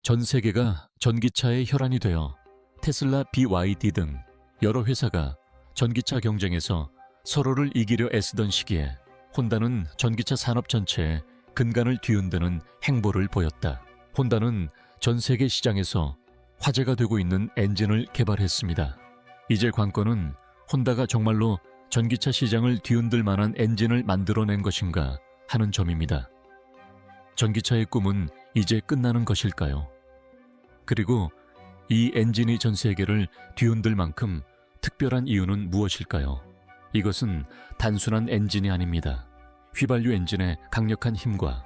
전 세계가 전기차의 혈안이 되어 테슬라, BYD 등 여러 회사가 전기차 경쟁에서 서로를 이기려 애쓰던 시기에 혼다는 전기차 산업 전체에 근간을 뒤흔드는 행보를 보였다. 혼다는 전 세계 시장에서 화제가 되고 있는 엔진을 개발했습니다. 이제 관건은 혼다가 정말로 전기차 시장을 뒤흔들 만한 엔진을 만들어낸 것인가 하는 점입니다. 전기차의 꿈은 이제 끝나는 것일까요? 그리고 이 엔진이 전 세계를 뒤흔들 만큼 특별한 이유는 무엇일까요? 이것은 단순한 엔진이 아닙니다. 휘발유 엔진의 강력한 힘과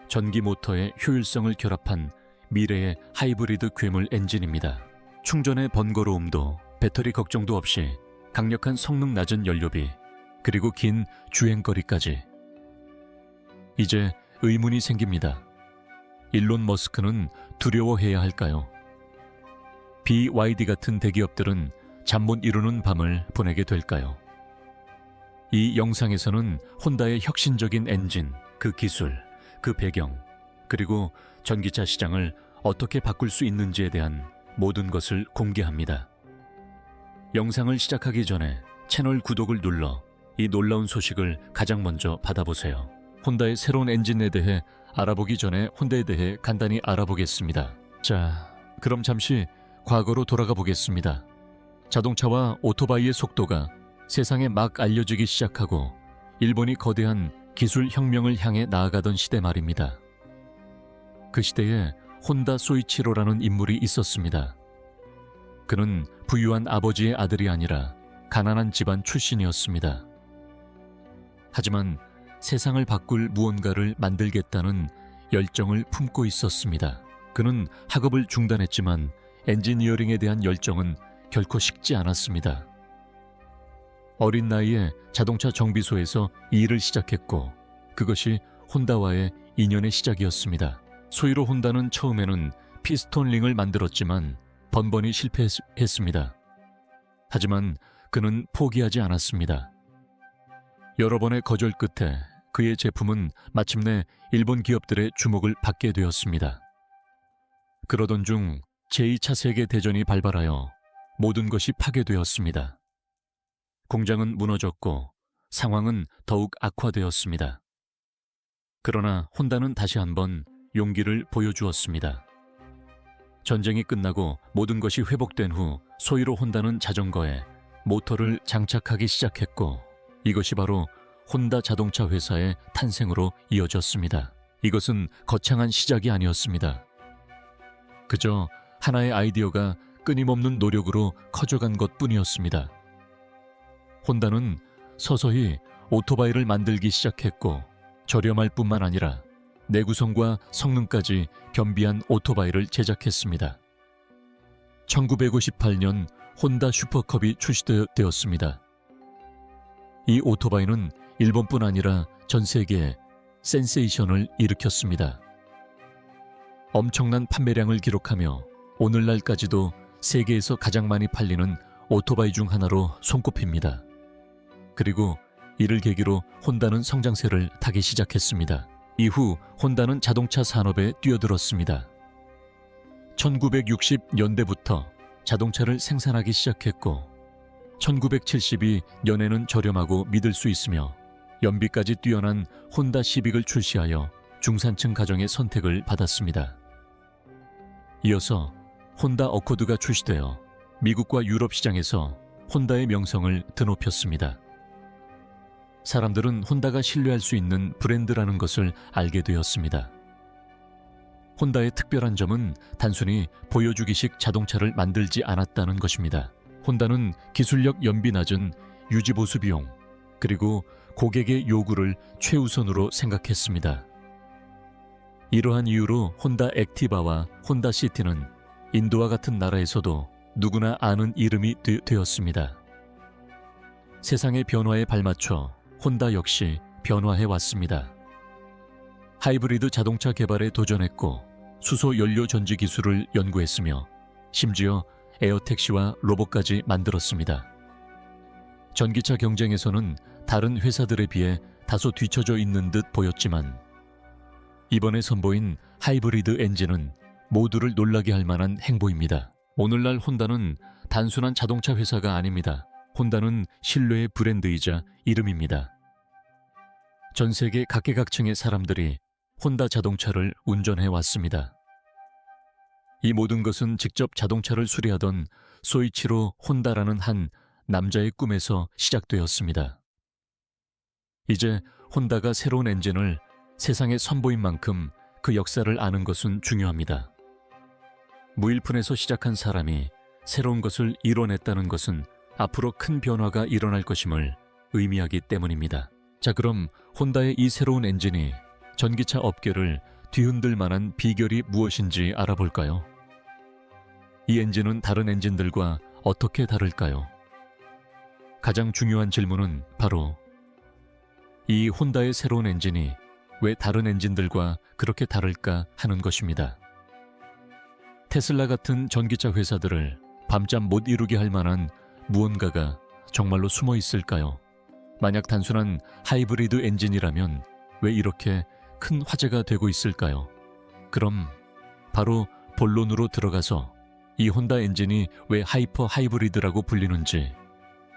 전기 모터의 효율성을 결합한 미래의 하이브리드 괴물 엔진입니다. 충전의 번거로움도 배터리 걱정도 없이 강력한 성능 낮은 연료비, 그리고 긴 주행거리까지. 이제 의문이 생깁니다. 일론 머스크는 두려워해야 할까요? BYD 같은 대기업들은 잠 못 이루는 밤을 보내게 될까요? 이 영상에서는 혼다의 혁신적인 엔진, 그 기술, 그 배경, 그리고 전기차 시장을 어떻게 바꿀 수 있는지에 대한 모든 것을 공개합니다. 영상을 시작하기 전에 채널 구독을 눌러 이 놀라운 소식을 가장 먼저 받아보세요. 혼다의 새로운 엔진에 대해 알아보기 전에 혼다에 대해 간단히 알아보겠습니다. 자, 그럼 잠시 과거로 돌아가 보겠습니다. 자동차와 오토바이의 속도가 세상에 막 알려지기 시작하고 일본이 거대한 기술 혁명을 향해 나아가던 시대 말입니다. 그 시대에 혼다 소이치로라는 인물이 있었습니다. 그는 부유한 아버지의 아들이 아니라 가난한 집안 출신이었습니다. 하지만 세상을 바꿀 무언가를 만들겠다는 열정을 품고 있었습니다. 그는 학업을 중단했지만 엔지니어링에 대한 열정은 결코 식지 않았습니다. 어린 나이에 자동차 정비소에서 일을 시작했고 그것이 혼다와의 인연의 시작이었습니다. 소위로 혼다는 처음에는 피스톤 링을 만들었지만 번번이 실패했습니다. 하지만 그는 포기하지 않았습니다. 여러 번의 거절 끝에 그의 제품은 마침내 일본 기업들의 주목을 받게 되었습니다. 그러던 중 제2차 세계대전이 발발하여 모든 것이 파괴되었습니다. 공장은 무너졌고 상황은 더욱 악화되었습니다. 그러나 혼다는 다시 한번 용기를 보여주었습니다. 전쟁이 끝나고 모든 것이 회복된 후 소위로 혼다는 자전거에 모터를 장착하기 시작했고 이것이 바로 혼다 자동차 회사의 탄생으로 이어졌습니다. 이것은 거창한 시작이 아니었습니다. 그저 하나의 아이디어가 끊임없는 노력으로 커져간 것뿐이었습니다. 혼다는 서서히 오토바이를 만들기 시작했고 저렴할 뿐만 아니라 내구성과 성능까지 겸비한 오토바이를 제작했습니다. 1958년 혼다 슈퍼컵이 출시되었습니다. 이 오토바이는 일본뿐 아니라 전 세계에 센세이션을 일으켰습니다. 엄청난 판매량을 기록하며 오늘날까지도 세계에서 가장 많이 팔리는 오토바이 중 하나로 손꼽힙니다. 그리고 이를 계기로 혼다는 성장세를 타기 시작했습니다. 이후 혼다는 자동차 산업에 뛰어들었습니다. 1960년대부터 자동차를 생산하기 시작했고 1972년에는 저렴하고 믿을 수 있으며 연비까지 뛰어난 혼다 시빅을 출시하여 중산층 가정의 선택을 받았습니다. 이어서 혼다 어코드가 출시되어 미국과 유럽 시장에서 혼다의 명성을 드높였습니다. 사람들은 혼다가 신뢰할 수 있는 브랜드라는 것을 알게 되었습니다. 혼다의 특별한 점은 단순히 보여주기식 자동차를 만들지 않았다는 것입니다. 혼다는 기술력 연비 낮은 유지보수 비용, 그리고 고객의 요구를 최우선으로 생각했습니다. 이러한 이유로 혼다 액티바와 혼다 시티는 인도와 같은 나라에서도 누구나 아는 이름이 되었습니다. 세상의 변화에 발맞춰 혼다 역시 변화해 왔습니다. 하이브리드 자동차 개발에 도전했고 수소 연료 전지 기술을 연구했으며 심지어 에어택시와 로봇까지 만들었습니다. 전기차 경쟁에서는 다른 회사들에 비해 다소 뒤처져 있는 듯 보였지만 이번에 선보인 하이브리드 엔진은 모두를 놀라게 할 만한 행보입니다. 오늘날 혼다는 단순한 자동차 회사가 아닙니다. 혼다는 신뢰의 브랜드이자 이름입니다. 전 세계 각계각층의 사람들이 혼다 자동차를 운전해 왔습니다. 이 모든 것은 직접 자동차를 수리하던 소이치로 혼다라는 한 남자의 꿈에서 시작되었습니다. 이제 혼다가 새로운 엔진을 세상에 선보인 만큼 그 역사를 아는 것은 중요합니다. 무일푼에서 시작한 사람이 새로운 것을 이뤄냈다는 것은 앞으로 큰 변화가 일어날 것임을 의미하기 때문입니다. 자, 그럼 혼다의 이 새로운 엔진이 전기차 업계를 뒤흔들 만한 비결이 무엇인지 알아볼까요? 이 엔진은 다른 엔진들과 어떻게 다를까요? 가장 중요한 질문은 바로 이 혼다의 새로운 엔진이 왜 다른 엔진들과 그렇게 다를까 하는 것입니다. 테슬라 같은 전기차 회사들을 밤잠 못 이루게 할 만한 무언가가 정말로 숨어 있을까요? 만약 단순한 하이브리드 엔진이라면 왜 이렇게 큰 화제가 되고 있을까요? 그럼 바로 본론으로 들어가서 이 혼다 엔진이 왜 하이퍼 하이브리드라고 불리는지,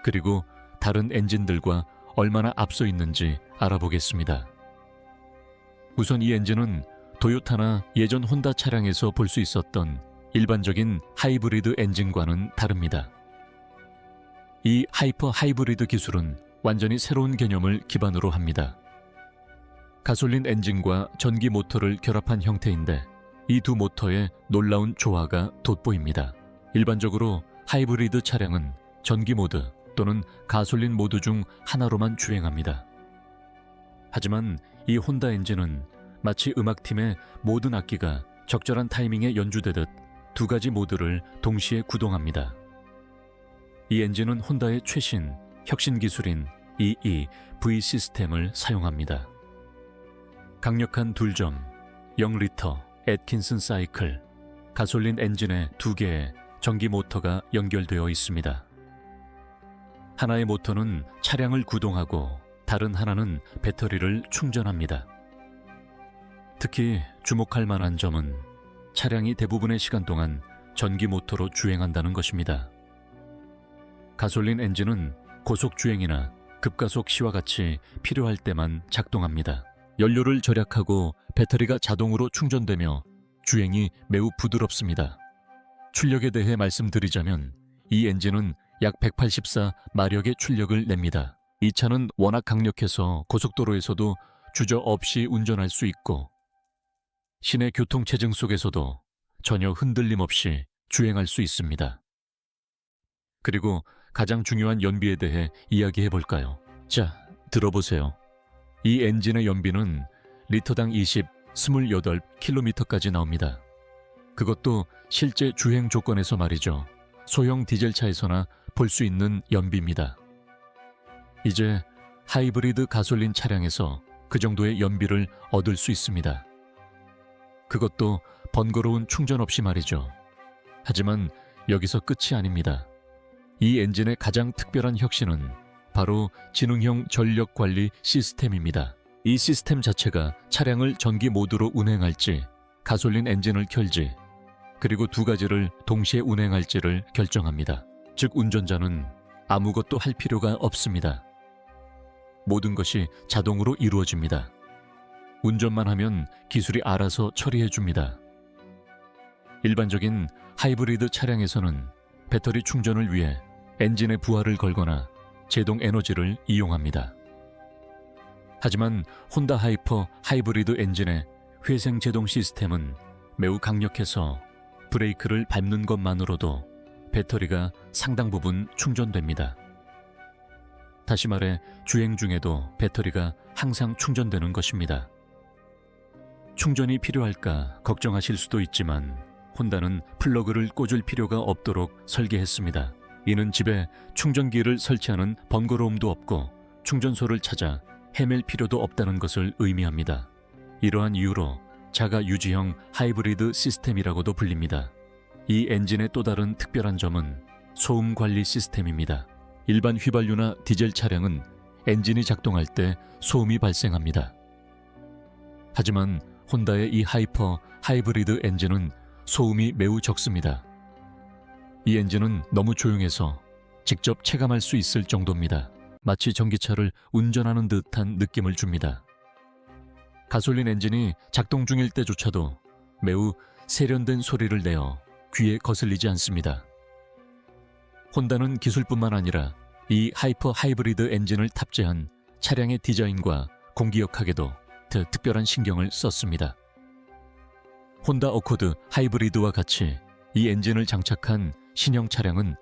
그리고 다른 엔진들과 얼마나 앞서 있는지 알아보겠습니다. 우선 이 엔진은 도요타나 예전 혼다 차량에서 볼 수 있었던 일반적인 하이브리드 엔진과는 다릅니다. 이 하이퍼 하이브리드 기술은 완전히 새로운 개념을 기반으로 합니다. 가솔린 엔진과 전기 모터를 결합한 형태인데 이 두 모터의 놀라운 조화가 돋보입니다. 일반적으로 하이브리드 차량은 전기 모드 또는 가솔린 모드 중 하나로만 주행합니다. 하지만 이 혼다 엔진은 마치 음악팀의 모든 악기가 적절한 타이밍에 연주되듯 두 가지 모드를 동시에 구동합니다. 이 엔진은 혼다의 최신 혁신 기술인 EE-V 시스템을 사용합니다. 강력한 둘점, 0리터 애트킨슨 사이클, 가솔린 엔진에 2개의 전기 모터가 연결되어 있습니다. 하나의 모터는 차량을 구동하고 다른 하나는 배터리를 충전합니다. 특히 주목할 만한 점은 차량이 대부분의 시간 동안 전기 모터로 주행한다는 것입니다. 가솔린 엔진은 고속 주행이나 급가속 시와 같이 필요할 때만 작동합니다. 연료를 절약하고 배터리가 자동으로 충전되며 주행이 매우 부드럽습니다. 출력에 대해 말씀드리자면 이 엔진은 약 184마력의 출력을 냅니다. 이 차는 워낙 강력해서 고속도로에서도 주저없이 운전할 수 있고 시내 교통체증 속에서도 전혀 흔들림 없이 주행할 수 있습니다. 그리고 가장 중요한 연비에 대해 이야기해 볼까요? 자, 들어보세요. 이 엔진의 연비는 리터당 28km까지 나옵니다. 그것도 실제 주행 조건에서 말이죠. 소형 디젤차에서나 볼 수 있는 연비입니다. 이제 하이브리드 가솔린 차량에서 그 정도의 연비를 얻을 수 있습니다. 그것도 번거로운 충전 없이 말이죠. 하지만 여기서 끝이 아닙니다. 이 엔진의 가장 특별한 혁신은 바로 지능형 전력 관리 시스템입니다. 이 시스템 자체가 차량을 전기 모드로 운행할지, 가솔린 엔진을 켤지, 그리고 두 가지를 동시에 운행할지를 결정합니다. 즉 운전자는 아무것도 할 필요가 없습니다. 모든 것이 자동으로 이루어집니다. 운전만 하면 기술이 알아서 처리해줍니다. 일반적인 하이브리드 차량에서는 배터리 충전을 위해 엔진에 부하를 걸거나 제동 에너지를 이용합니다. 하지만 혼다 하이퍼 하이브리드 엔진의 회생 제동 시스템은 매우 강력해서 브레이크를 밟는 것만으로도 배터리가 상당 부분 충전됩니다. 다시 말해 주행 중에도 배터리가 항상 충전되는 것입니다. 충전이 필요할까 걱정하실 수도 있지만 혼다는 플러그를 꽂을 필요가 없도록 설계했습니다. 이는 집에 충전기를 설치하는 번거로움도 없고 충전소를 찾아 헤맬 필요도 없다는 것을 의미합니다. 이러한 이유로 자가 유지형 하이브리드 시스템이라고도 불립니다. 이 엔진의 또 다른 특별한 점은 소음 관리 시스템입니다. 일반 휘발유나 디젤 차량은 엔진이 작동할 때 소음이 발생합니다. 하지만 혼다의 이 하이퍼 하이브리드 엔진은 소음이 매우 적습니다. 이 엔진은 너무 조용해서 직접 체감할 수 있을 정도입니다. 마치 전기차를 운전하는 듯한 느낌을 줍니다. 가솔린 엔진이 작동 중일 때조차도 매우 세련된 소리를 내어 귀에 거슬리지 않습니다. 혼다는 기술뿐만 아니라 이 하이퍼 하이브리드 엔진을 탑재한 차량의 디자인과 공기역학에도 특별한 신경을 썼습니다. 혼다 어코드 하이브리드와 같이 이 엔진을 장착한 신형 차량은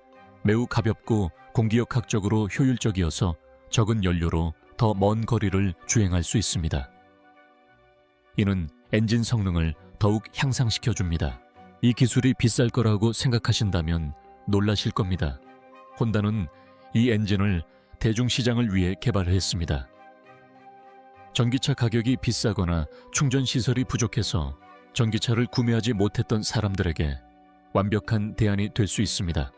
매우 가볍고 공기역학적으로 효율적이어서 적은 연료로 더 먼 거리를 주행할 수 있습니다. 이는 엔진 성능을 더욱 향상시켜 줍니다. 이 기술이 비쌀 거라고 생각하신다면 놀라실 겁니다. 혼다는 이 엔진을 대중시장을 위해 개발했습니다. 전기차 가격이 비싸거나 충전시설이 부족해서 전기차를 구매하지 못했던 사람들에게 완벽한 대안이 될 수 있습니다.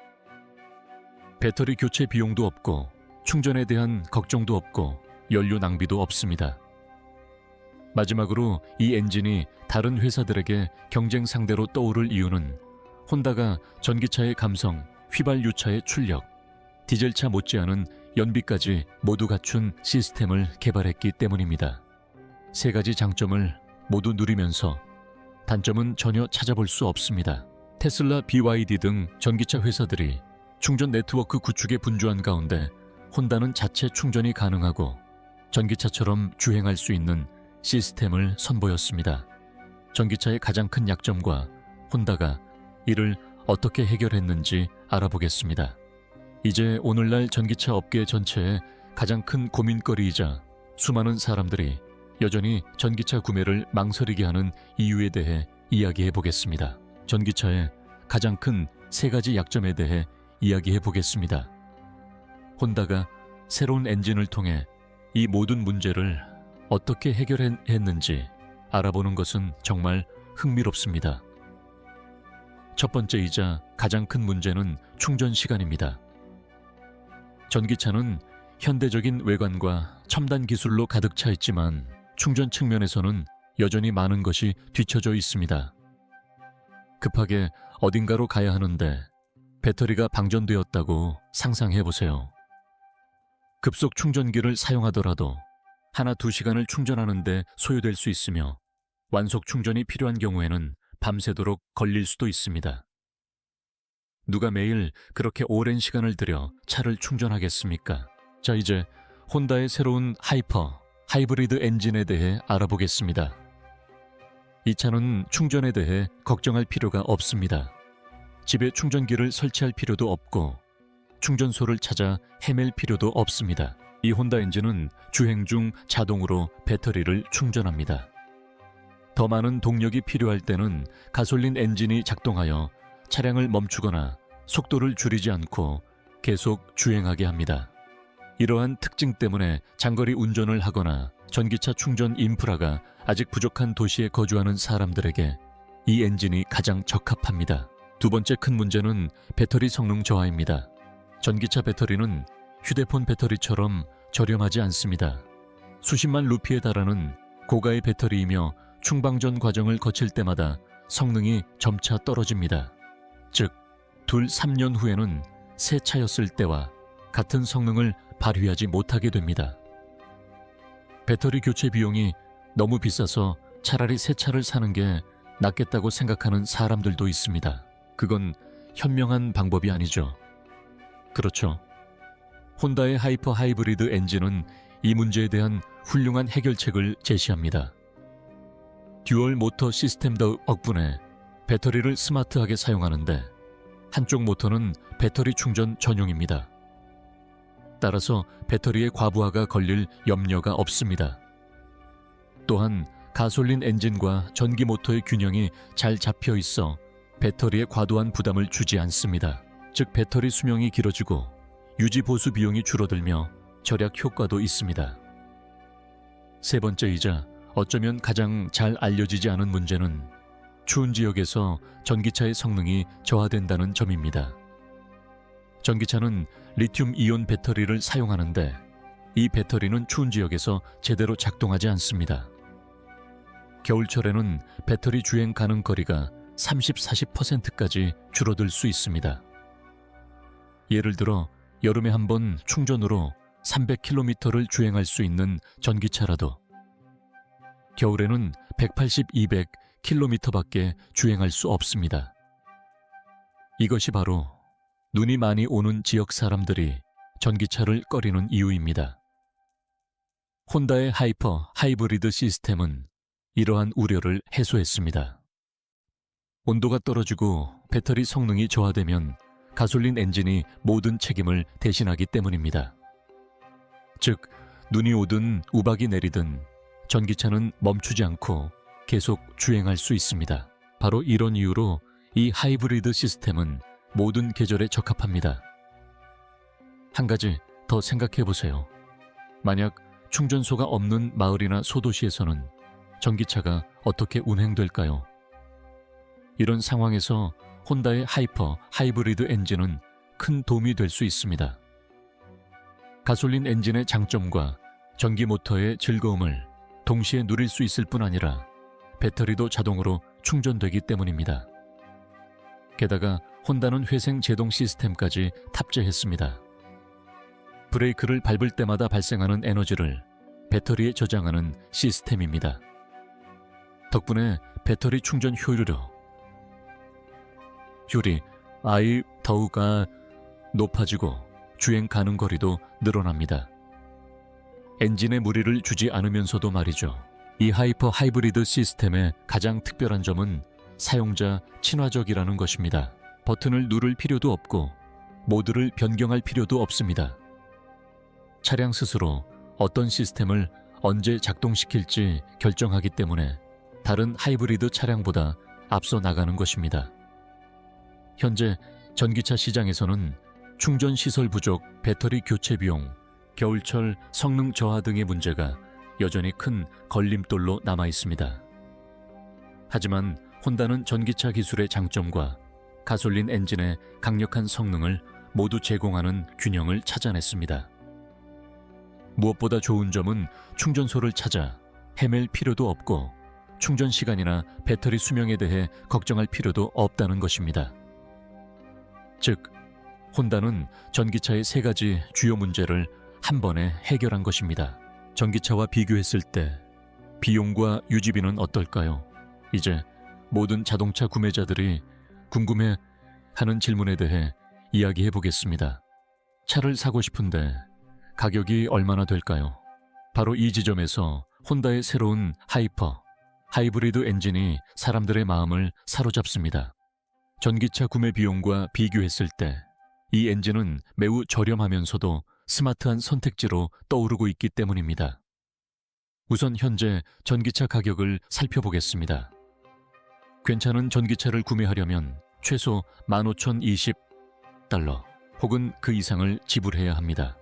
배터리 교체 비용도 없고 충전에 대한 걱정도 없고 연료 낭비도 없습니다. 마지막으로 이 엔진이 다른 회사들에게 경쟁 상대로 떠오를 이유는 혼다가 전기차의 감성, 휘발유차의 출력, 디젤차 못지않은 연비까지 모두 갖춘 시스템을 개발했기 때문입니다. 세 가지 장점을 모두 누리면서 단점은 전혀 찾아볼 수 없습니다. 테슬라, BYD 등 전기차 회사들이 충전 네트워크 구축에 분주한 가운데 혼다는 자체 충전이 가능하고 전기차처럼 주행할 수 있는 시스템을 선보였습니다. 전기차의 가장 큰 약점과 혼다가 이를 어떻게 해결했는지 알아보겠습니다. 이제 오늘날 전기차 업계 전체의 가장 큰 고민거리이자 수많은 사람들이 여전히 전기차 구매를 망설이게 하는 이유에 대해 이야기해 보겠습니다. 전기차의 가장 큰 세 가지 약점에 대해 이야기해 보겠습니다. 혼다가 새로운 엔진을 통해 이 모든 문제를 어떻게 해결했는지 알아보는 것은 정말 흥미롭습니다. 첫 번째이자 가장 큰 문제는 충전 시간입니다. 전기차는 현대적인 외관과 첨단 기술로 가득 차 있지만 충전 측면에서는 여전히 많은 것이 뒤처져 있습니다. 급하게 어딘가로 가야 하는데 배터리가 방전되었다고 상상해 보세요. 급속 충전기를 사용하더라도 하나 2시간을 충전하는데 소요될 수 있으며 완속 충전이 필요한 경우에는 밤새도록 걸릴 수도 있습니다. 누가 매일 그렇게 오랜 시간을 들여 차를 충전하겠습니까? 자, 이제 혼다의 새로운 하이브리드 엔진에 대해 알아보겠습니다. 이 차는 충전에 대해 걱정할 필요가 없습니다. 집에 충전기를 설치할 필요도 없고 충전소를 찾아 헤맬 필요도 없습니다. 이 혼다 엔진은 주행 중 자동으로 배터리를 충전합니다. 더 많은 동력이 필요할 때는 가솔린 엔진이 작동하여 차량을 멈추거나 속도를 줄이지 않고 계속 주행하게 합니다. 이러한 특징 때문에 장거리 운전을 하거나 전기차 충전 인프라가 아직 부족한 도시에 거주하는 사람들에게 이 엔진이 가장 적합합니다. 두 번째 큰 문제는 배터리 성능 저하입니다. 전기차 배터리는 휴대폰 배터리처럼 저렴하지 않습니다. 수십만 루피에 달하는 고가의 배터리이며 충방전 과정을 거칠 때마다 성능이 점차 떨어집니다. 즉, 2-3년 후에는 새 차였을 때와 같은 성능을 발휘하지 못하게 됩니다. 배터리 교체 비용이 너무 비싸서 차라리 새 차를 사는 게 낫겠다고 생각하는 사람들도 있습니다. 그건 현명한 방법이 아니죠. 그렇죠. 혼다의 하이퍼 하이브리드 엔진은 이 문제에 대한 훌륭한 해결책을 제시합니다. 듀얼 모터 시스템 덕분에 배터리를 스마트하게 사용하는데 한쪽 모터는 배터리 충전 전용입니다. 따라서 배터리의 과부하가 걸릴 염려가 없습니다. 또한 가솔린 엔진과 전기 모터의 균형이 잘 잡혀 있어 배터리에 과도한 부담을 주지 않습니다. 즉, 배터리 수명이 길어지고 유지 보수 비용이 줄어들며 절약 효과도 있습니다. 세 번째이자 어쩌면 가장 잘 알려지지 않은 문제는 추운 지역에서 전기차의 성능이 저하된다는 점입니다. 전기차는 리튬 이온 배터리를 사용하는데 이 배터리는 추운 지역에서 제대로 작동하지 않습니다. 겨울철에는 배터리 주행 가능 거리가 30-40%까지 줄어들 수 있습니다. 예를 들어 여름에 한 번 충전으로 300km를 주행할 수 있는 전기차라도 겨울에는 180-200km밖에 주행할 수 없습니다. 이것이 바로 눈이 많이 오는 지역 사람들이 전기차를 꺼리는 이유입니다. 혼다의 하이퍼 하이브리드 시스템은 이러한 우려를 해소했습니다. 온도가 떨어지고 배터리 성능이 저하되면 가솔린 엔진이 모든 책임을 대신하기 때문입니다. 즉, 눈이 오든 우박이 내리든 전기차는 멈추지 않고 계속 주행할 수 있습니다. 바로 이런 이유로 이 하이브리드 시스템은 모든 계절에 적합합니다. 한 가지 더 생각해 보세요. 만약 충전소가 없는 마을이나 소도시에서는 전기차가 어떻게 운행될까요? 이런 상황에서 혼다의 하이퍼 하이브리드 엔진은 큰 도움이 될 수 있습니다. 가솔린 엔진의 장점과 전기 모터의 즐거움을 동시에 누릴 수 있을 뿐 아니라 배터리도 자동으로 충전되기 때문입니다. 게다가 혼다는 회생 제동 시스템까지 탑재했습니다. 브레이크를 밟을 때마다 발생하는 에너지를 배터리에 저장하는 시스템입니다. 덕분에 배터리 충전 효율이 더욱 높아지고 주행 가능 거리도 늘어납니다. 엔진에 무리를 주지 않으면서도 말이죠. 이 하이퍼 하이브리드 시스템의 가장 특별한 점은 사용자 친화적이라는 것입니다. 버튼을 누를 필요도 없고 모드를 변경할 필요도 없습니다. 차량 스스로 어떤 시스템을 언제 작동시킬지 결정하기 때문에 다른 하이브리드 차량보다 앞서 나가는 것입니다. 현재 전기차 시장에서는 충전 시설 부족, 배터리 교체 비용, 겨울철 성능 저하 등의 문제가 여전히 큰 걸림돌로 남아 있습니다. 하지만 혼다는 전기차 기술의 장점과 가솔린 엔진의 강력한 성능을 모두 제공하는 균형을 찾아냈습니다. 무엇보다 좋은 점은 충전소를 찾아 헤맬 필요도 없고 충전 시간이나 배터리 수명에 대해 걱정할 필요도 없다는 것입니다. 즉, 혼다는 전기차의 세 가지 주요 문제를 한 번에 해결한 것입니다. 전기차와 비교했을 때 비용과 유지비는 어떨까요? 이제 모든 자동차 구매자들이 궁금해하는 질문에 대해 이야기해 보겠습니다. 차를 사고 싶은데 가격이 얼마나 될까요? 바로 이 지점에서 혼다의 새로운 하이퍼, 하이브리드 엔진이 사람들의 마음을 사로잡습니다. 전기차 구매 비용과 비교했을 때 이 엔진은 매우 저렴하면서도 스마트한 선택지로 떠오르고 있기 때문입니다. 우선 현재 전기차 가격을 살펴보겠습니다. 괜찮은 전기차를 구매하려면 최소 15,020달러 혹은 그 이상을 지불해야 합니다.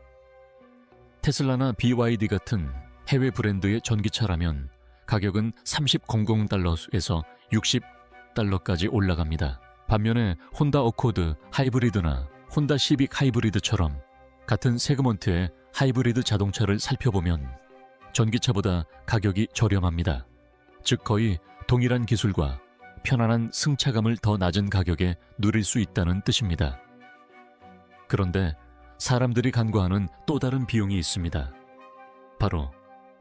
테슬라나 BYD 같은 해외 브랜드의 전기차라면 가격은 30,000달러에서 60달러까지 올라갑니다. 반면에 혼다 어코드 하이브리드나 혼다 시빅 하이브리드처럼 같은 세그먼트의 하이브리드 자동차를 살펴보면 전기차보다 가격이 저렴합니다. 즉 거의 동일한 기술과 편안한 승차감을 더 낮은 가격에 누릴 수 있다는 뜻입니다. 그런데 사람들이 간과하는 또 다른 비용이 있습니다. 바로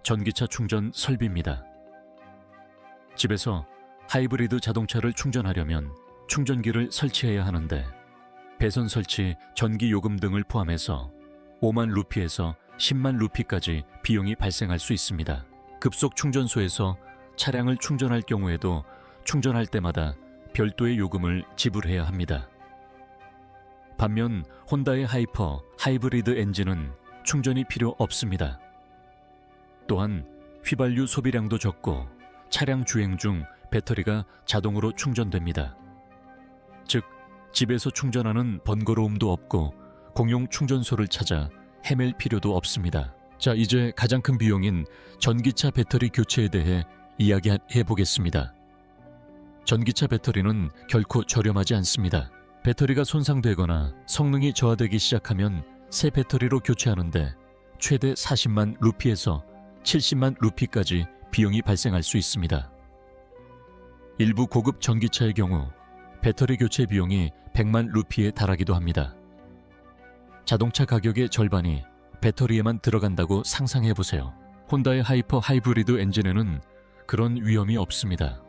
전기차 충전 설비입니다. 집에서 하이브리드 자동차를 충전하려면 충전기를 설치해야 하는데 배선 설치, 전기 요금 등을 포함해서 5만 루피에서 10만 루피까지 비용이 발생할 수 있습니다. 급속 충전소에서 차량을 충전할 경우에도 충전할 때마다 별도의 요금을 지불해야 합니다. 반면 혼다의 하이퍼, 하이브리드 엔진은 충전이 필요 없습니다. 또한 휘발유 소비량도 적고 차량 주행 중 배터리가 자동으로 충전됩니다. 즉, 집에서 충전하는 번거로움도 없고 공용 충전소를 찾아 헤맬 필요도 없습니다. 자, 이제 가장 큰 비용인 전기차 배터리 교체에 대해 이야기해 보겠습니다. 전기차 배터리는 결코 저렴하지 않습니다. 배터리가 손상되거나 성능이 저하되기 시작하면 새 배터리로 교체하는데 최대 40만 루피에서 70만 루피까지 비용이 발생할 수 있습니다. 일부 고급 전기차의 경우 배터리 교체 비용이 100만 루피에 달하기도 합니다. 자동차 가격의 절반이 배터리에만 들어간다고 상상해보세요. 혼다의 하이퍼 하이브리드 엔진에는 그런 위험이 없습니다.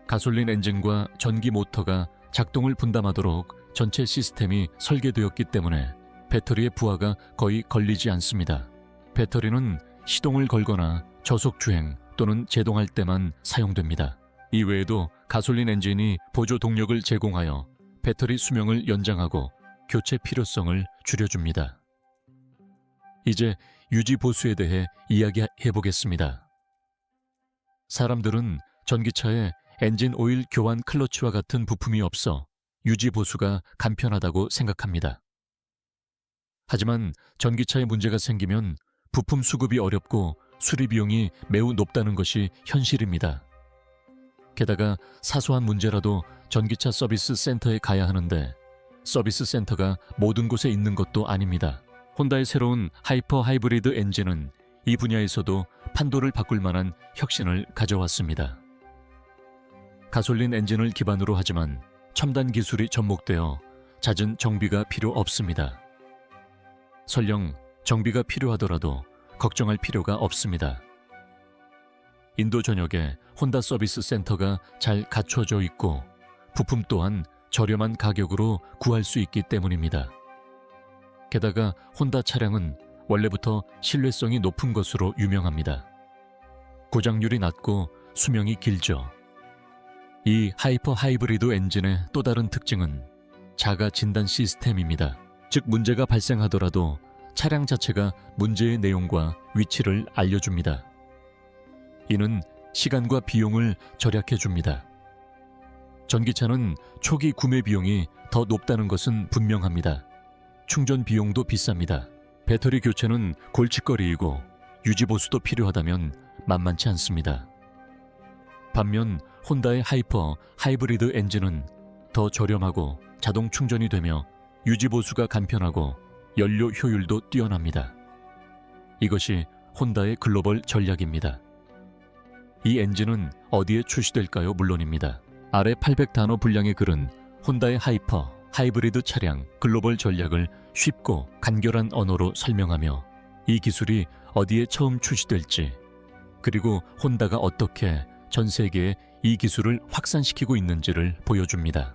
가솔린 엔진과 전기 모터가 작동을 분담하도록 전체 시스템이 설계되었기 때문에 배터리의 부하가 거의 걸리지 않습니다. 배터리는 시동을 걸거나 저속 주행 또는 제동할 때만 사용됩니다. 이외에도 가솔린 엔진이 보조 동력을 제공하여 배터리 수명을 연장하고 교체 필요성을 줄여줍니다. 이제 유지 보수에 대해 이야기해 보겠습니다. 사람들은 전기차에 엔진 오일 교환 클러치와 같은 부품이 없어 유지 보수가 간편하다고 생각합니다. 하지만 전기차에 문제가 생기면 부품 수급이 어렵고 수리 비용이 매우 높다는 것이 현실입니다. 게다가 사소한 문제라도 전기차 서비스 센터에 가야 하는데 서비스 센터가 모든 곳에 있는 것도 아닙니다. 혼다의 새로운 하이퍼 하이브리드 엔진은 이 분야에서도 판도를 바꿀 만한 혁신을 가져왔습니다. 가솔린 엔진을 기반으로 하지만 첨단 기술이 접목되어 잦은 정비가 필요 없습니다. 설령 정비가 필요하더라도 걱정할 필요가 없습니다. 인도 전역에 혼다 서비스 센터가 잘 갖춰져 있고 부품 또한 저렴한 가격으로 구할 수 있기 때문입니다. 게다가 혼다 차량은 원래부터 신뢰성이 높은 것으로 유명합니다. 고장률이 낮고 수명이 길죠. 이 하이퍼 하이브리드 엔진의 또 다른 특징은 자가 진단 시스템입니다. 즉 문제가 발생하더라도 차량 자체가 문제의 내용과 위치를 알려줍니다. 이는 시간과 비용을 절약해 줍니다. 전기차는 초기 구매 비용이 더 높다는 것은 분명합니다. 충전 비용도 비쌉니다. 배터리 교체는 골칫거리이고 유지보수도 필요하다면 만만치 않습니다. 반면 혼다의 하이퍼 하이브리드 엔진은 더 저렴하고 자동 충전이 되며 유지보수가 간편하고 연료 효율도 뛰어납니다. 이것이 혼다의 글로벌 전략입니다. 이 엔진은 어디에 출시될까요? 물론입니다. 아래 800단어 분량의 글은 혼다의 하이퍼 하이브리드 차량 글로벌 전략을 쉽고 간결한 언어로 설명하며 이 기술이 어디에 처음 출시될지 그리고 혼다가 어떻게 전 세계에 이 기술을 확산시키고 있는지를 보여줍니다.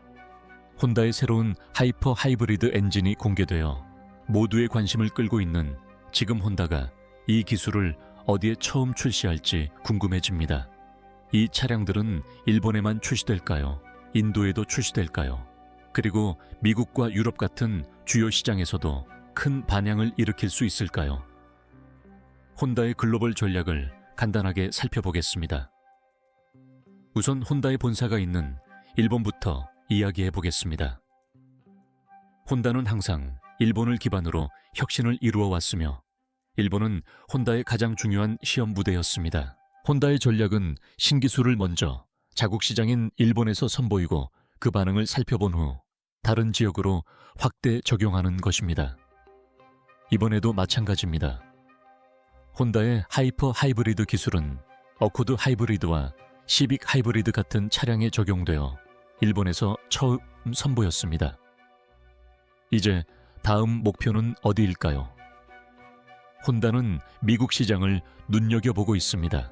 혼다의 새로운 하이퍼 하이브리드 엔진이 공개되어 모두의 관심을 끌고 있는 지금 혼다가 이 기술을 어디에 처음 출시할지 궁금해집니다. 이 차량들은 일본에만 출시될까요? 인도에도 출시될까요? 그리고 미국과 유럽 같은 주요 시장에서도 큰 반향을 일으킬 수 있을까요? 혼다의 글로벌 전략을 간단하게 살펴보겠습니다. 우선 혼다의 본사가 있는 일본부터 이야기해 보겠습니다. 혼다는 항상 일본을 기반으로 혁신을 이루어 왔으며 일본은 혼다의 가장 중요한 시험 무대였습니다. 혼다의 전략은 신기술을 먼저 자국 시장인 일본에서 선보이고 그 반응을 살펴본 후 다른 지역으로 확대 적용하는 것입니다. 이번에도 마찬가지입니다. 혼다의 하이퍼 하이브리드 기술은 어코드 하이브리드와 시빅 하이브리드 같은 차량에 적용되어 일본에서 처음 선보였습니다. 이제 다음 목표는 어디일까요? 혼다는 미국 시장을 눈여겨보고 있습니다.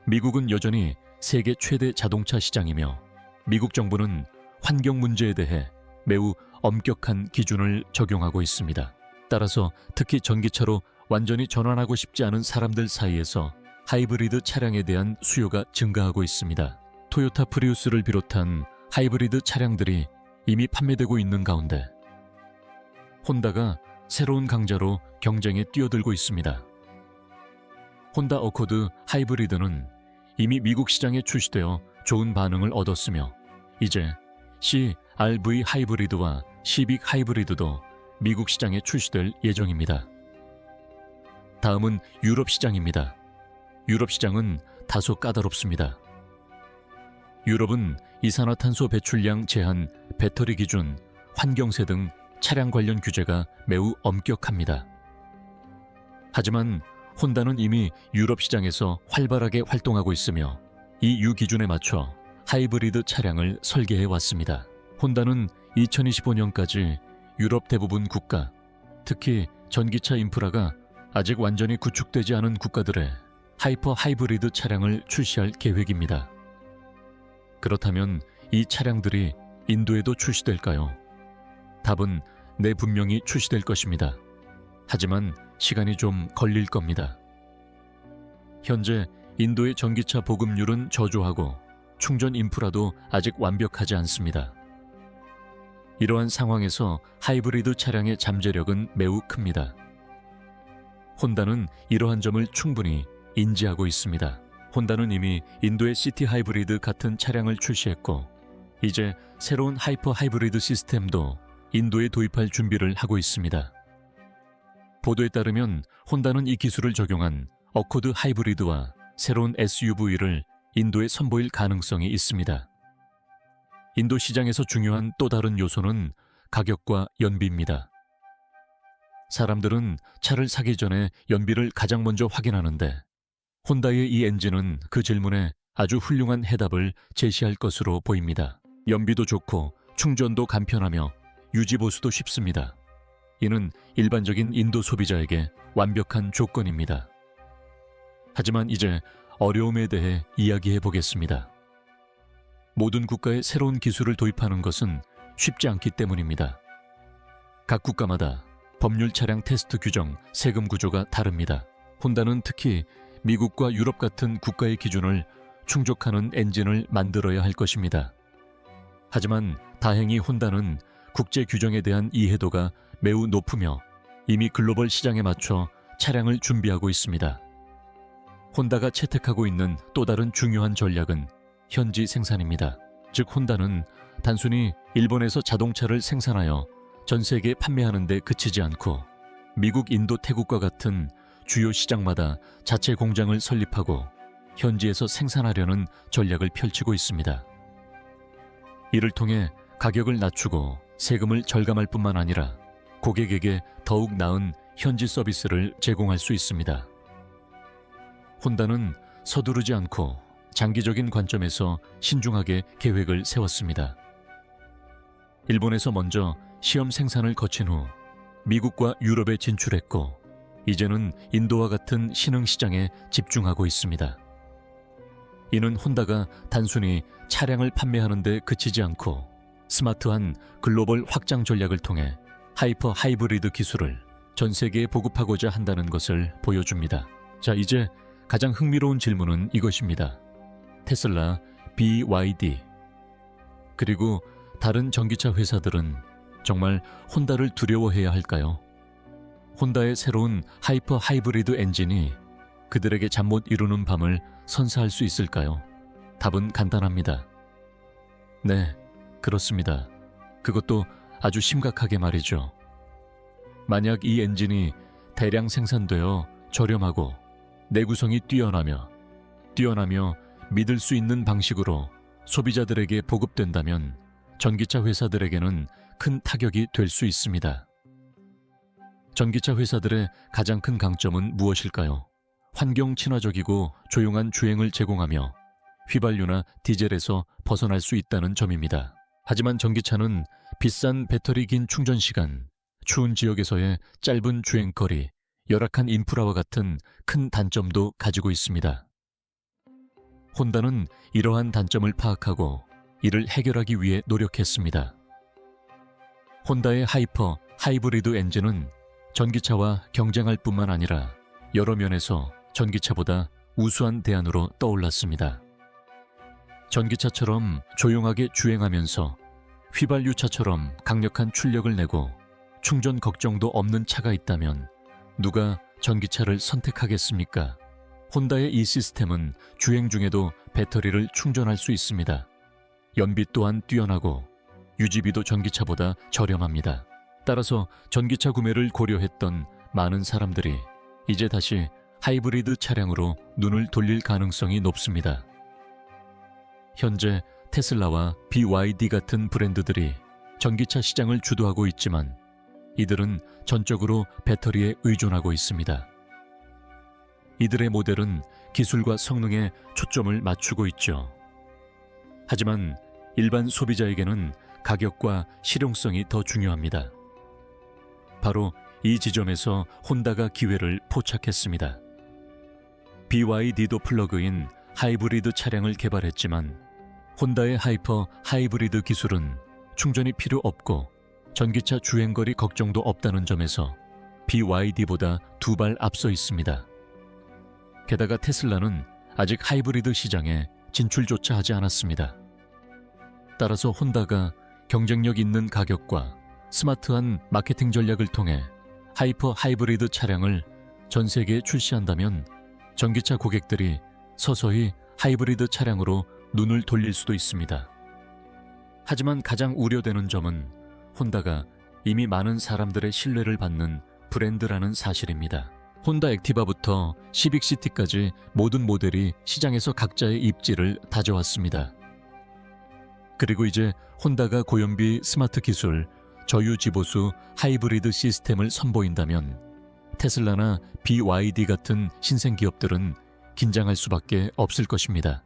미국은 여전히 세계 최대 자동차 시장이며 미국 정부는 환경 문제에 대해 매우 엄격한 기준을 적용하고 있습니다. 따라서 특히 전기차로 완전히 전환하고 싶지 않은 사람들 사이에서 하이브리드 차량에 대한 수요가 증가하고 있습니다. 토요타 프리우스를 비롯한 하이브리드 차량들이 이미 판매되고 있는 가운데 혼다가 새로운 강자로 경쟁에 뛰어들고 있습니다. 혼다 어코드 하이브리드는 이미 미국 시장에 출시되어 좋은 반응을 얻었으며 이제 CR-V 하이브리드와 시빅 하이브리드도 미국 시장에 출시될 예정입니다. 다음은 유럽 시장입니다. 유럽 시장은 다소 까다롭습니다. 유럽은 이산화탄소 배출량 제한, 배터리 기준, 환경세 등 차량 관련 규제가 매우 엄격합니다. 하지만 혼다는 이미 유럽 시장에서 활발하게 활동하고 있으며 이 유기준에 맞춰 하이브리드 차량을 설계해 왔습니다. 혼다는 2025년까지 유럽 대부분 국가, 특히 전기차 인프라가 아직 완전히 구축되지 않은 국가들의 하이퍼 하이브리드 차량을 출시할 계획입니다. 그렇다면 이 차량들이 인도에도 출시될까요? 답은 네, 분명히 출시될 것입니다. 하지만 시간이 좀 걸릴 겁니다. 현재 인도의 전기차 보급률은 저조하고 충전 인프라도 아직 완벽하지 않습니다. 이러한 상황에서 하이브리드 차량의 잠재력은 매우 큽니다. 혼다는 이러한 점을 충분히 인지하고 있습니다. 혼다는 이미 인도의 시티 하이브리드 같은 차량을 출시했고, 이제 새로운 하이퍼 하이브리드 시스템도 인도에 도입할 준비를 하고 있습니다. 보도에 따르면 혼다는 이 기술을 적용한 어코드 하이브리드와 새로운 SUV를 인도에 선보일 가능성이 있습니다. 인도 시장에서 중요한 또 다른 요소는 가격과 연비입니다. 사람들은 차를 사기 전에 연비를 가장 먼저 확인하는데, 혼다의 이 엔진은 그 질문에 아주 훌륭한 해답을 제시할 것으로 보입니다. 연비도 좋고 충전도 간편하며 유지보수도 쉽습니다. 이는 일반적인 인도 소비자에게 완벽한 조건입니다. 하지만 이제 어려움에 대해 이야기해 보겠습니다. 모든 국가에 새로운 기술을 도입하는 것은 쉽지 않기 때문입니다. 각 국가마다 법률 차량 테스트 규정, 세금 구조가 다릅니다. 혼다는 특히 미국과 유럽 같은 국가의 기준을 충족하는 엔진을 만들어야 할 것입니다. 하지만 다행히 혼다는 국제 규정에 대한 이해도가 매우 높으며 이미 글로벌 시장에 맞춰 차량을 준비하고 있습니다. 혼다가 채택하고 있는 또 다른 중요한 전략은 현지 생산입니다. 즉, 혼다는 단순히 일본에서 자동차를 생산하여 전 세계에 판매하는 데 그치지 않고 미국, 인도, 태국과 같은 주요 시장마다 자체 공장을 설립하고 현지에서 생산하려는 전략을 펼치고 있습니다. 이를 통해 가격을 낮추고 세금을 절감할 뿐만 아니라 고객에게 더욱 나은 현지 서비스를 제공할 수 있습니다. 혼다는 서두르지 않고 장기적인 관점에서 신중하게 계획을 세웠습니다. 일본에서 먼저 시험 생산을 거친 후 미국과 유럽에 진출했고, 이제는 인도와 같은 신흥 시장에 집중하고 있습니다. 이는 혼다가 단순히 차량을 판매하는 데 그치지 않고 스마트한 글로벌 확장 전략을 통해 하이퍼 하이브리드 기술을 전 세계에 보급하고자 한다는 것을 보여줍니다. 자, 이제 가장 흥미로운 질문은 이것입니다. 테슬라, BYD, 그리고 다른 전기차 회사들은 정말 혼다를 두려워해야 할까요? 혼다의 새로운 하이퍼 하이브리드 엔진이 그들에게 잠 못 이루는 밤을 선사할 수 있을까요? 답은 간단합니다. 네, 그렇습니다. 그것도 아주 심각하게 말이죠. 만약 이 엔진이 대량 생산되어 저렴하고 내구성이 뛰어나며 믿을 수 있는 방식으로 소비자들에게 보급된다면 전기차 회사들에게는 큰 타격이 될 수 있습니다. 전기차 회사들의 가장 큰 강점은 무엇일까요? 환경 친화적이고 조용한 주행을 제공하며 휘발유나 디젤에서 벗어날 수 있다는 점입니다. 하지만 전기차는 비싼 배터리, 긴 충전 시간, 추운 지역에서의 짧은 주행거리, 열악한 인프라와 같은 큰 단점도 가지고 있습니다. 혼다는 이러한 단점을 파악하고 이를 해결하기 위해 노력했습니다. 혼다의 하이퍼 하이브리드 엔진은 전기차와 경쟁할 뿐만 아니라 여러 면에서 전기차보다 우수한 대안으로 떠올랐습니다. 전기차처럼 조용하게 주행하면서 휘발유차처럼 강력한 출력을 내고 충전 걱정도 없는 차가 있다면 누가 전기차를 선택하겠습니까? 혼다의 이 시스템은 주행 중에도 배터리를 충전할 수 있습니다. 연비 또한 뛰어나고 유지비도 전기차보다 저렴합니다. 따라서 전기차 구매를 고려했던 많은 사람들이 이제 다시 하이브리드 차량으로 눈을 돌릴 가능성이 높습니다. 현재 테슬라와 BYD 같은 브랜드들이 전기차 시장을 주도하고 있지만 이들은 전적으로 배터리에 의존하고 있습니다. 이들의 모델은 기술과 성능에 초점을 맞추고 있죠. 하지만 일반 소비자에게는 가격과 실용성이 더 중요합니다. 바로 이 지점에서 혼다가 기회를 포착했습니다. BYD도 플러그인 하이브리드 차량을 개발했지만 혼다의 하이퍼 하이브리드 기술은 충전이 필요 없고 전기차 주행거리 걱정도 없다는 점에서 BYD보다 2발 앞서 있습니다. 게다가 테슬라는 아직 하이브리드 시장에 진출조차 하지 않았습니다. 따라서 혼다가 경쟁력 있는 가격과 스마트한 마케팅 전략을 통해 하이퍼 하이브리드 차량을 전 세계에 출시한다면 전기차 고객들이 서서히 하이브리드 차량으로 눈을 돌릴 수도 있습니다. 하지만 가장 우려되는 점은 혼다가 이미 많은 사람들의 신뢰를 받는 브랜드라는 사실입니다. 혼다 액티바부터 시빅시티까지 모든 모델이 시장에서 각자의 입지를 다져왔습니다. 그리고 이제 혼다가 고연비 스마트 기술, 저유지보수 하이브리드 시스템을 선보인다면 테슬라나 BYD 같은 신생 기업들은 긴장할 수밖에 없을 것입니다.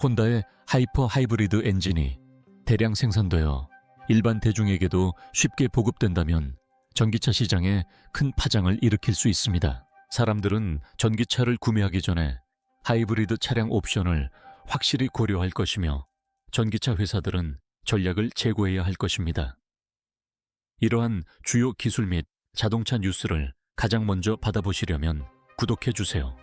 혼다의 하이퍼 하이브리드 엔진이 대량 생산되어 일반 대중에게도 쉽게 보급된다면 전기차 시장에 큰 파장을 일으킬 수 있습니다. 사람들은 전기차를 구매하기 전에 하이브리드 차량 옵션을 확실히 고려할 것이며 전기차 회사들은 전략을 재고해야 할 것입니다. 이러한 주요 기술 및 자동차 뉴스를 가장 먼저 받아보시려면 구독해 주세요.